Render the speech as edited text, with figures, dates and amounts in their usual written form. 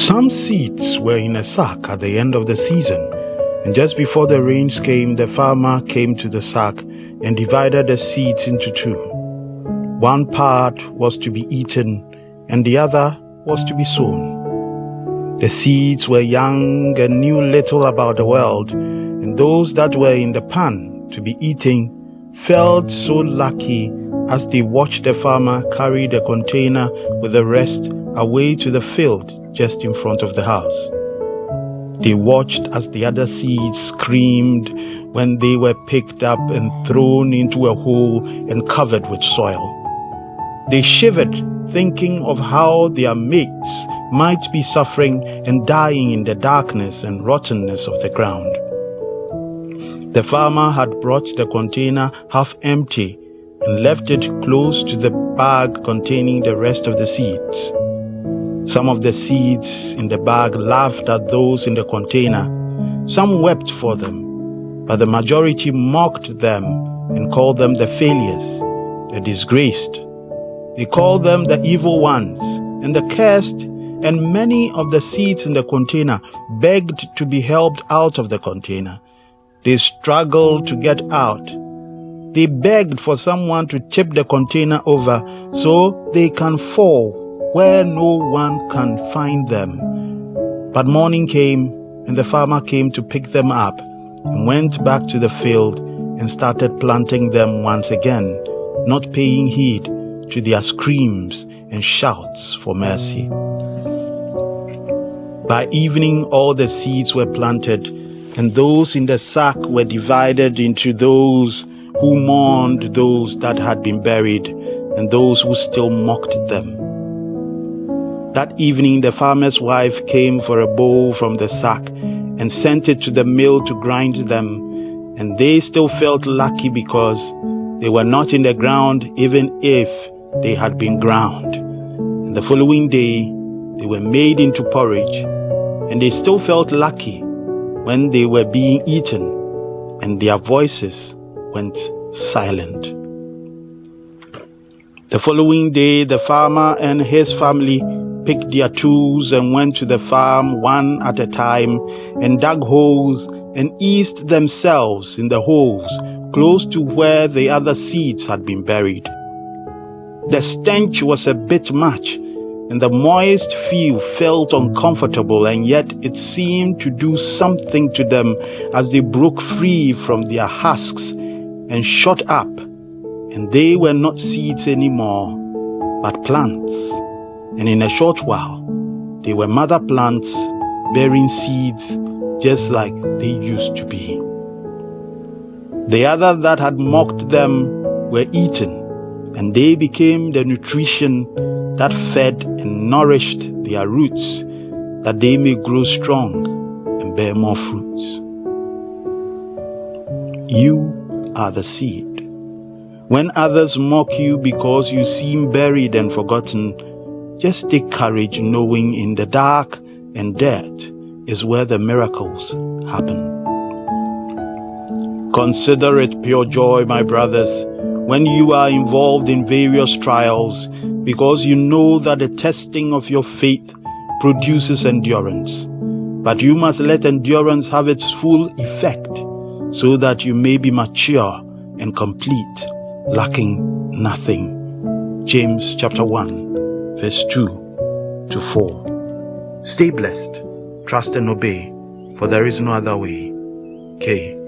Some seeds were in a sack at the end of the season, and just before the rains came, the farmer came to the sack and divided the seeds into two. One part was to be eaten, and the other was to be sown. The seeds were young and knew little about the world, and those that were in the pan to be eaten felt so lucky as they watched the farmer carry the container with the rest away to the field just in front of the house. They watched as the other seeds screamed when they were picked up and thrown into a hole and covered with soil. They shivered, thinking of how their mates might be suffering and dying in the darkness and rottenness of the ground. The farmer had brought the container half empty and left it close to the bag containing the rest of the seeds. Some of the seeds in the bag laughed at those in the container. Some wept for them, but the majority mocked them and called them the failures, the disgraced. They called them the evil ones and the cursed, and many of the seeds in the container begged to be helped out of the container. They struggled to get out. They begged for someone to tip the container over so they can fall where no one can find them. But morning came, and the farmer came to pick them up and went back to the field and started planting them once again, not paying heed to their screams and shouts for mercy. By evening, all the seeds were planted, and those in the sack were divided into those who mourned those that had been buried and those who still mocked them. That evening, the farmer's wife came for a bowl from the sack and sent it to the mill to grind them, and they still felt lucky because they were not in the ground even if they had been ground. And the following day, they were made into porridge, and they still felt lucky when they were being eaten, and their voices went silent. The following day, the farmer and his family picked their tools and went to the farm one at a time and dug holes and eased themselves in the holes close to where the other seeds had been buried. The stench was a bit much, and the moist field felt uncomfortable, and yet it seemed to do something to them as they broke free from their husks and shot up, and they were not seeds anymore, but plants. And in a short while, they were mother plants bearing seeds just like they used to be. The others that had mocked them were eaten, and they became the nutrition that fed and nourished their roots, that they may grow strong and bear more fruits. You are the seed. When others mock you because you seem buried and forgotten, just take courage, knowing in the dark and dirt is where the miracles happen. Consider it pure joy, my brothers, when you are involved in various trials, because you know that the testing of your faith produces endurance. But you must let endurance have its full effect, so that you may be mature and complete, lacking nothing. James chapter 1. Verse 2 to 4. Stay blessed, trust and obey, for there is no other way. K.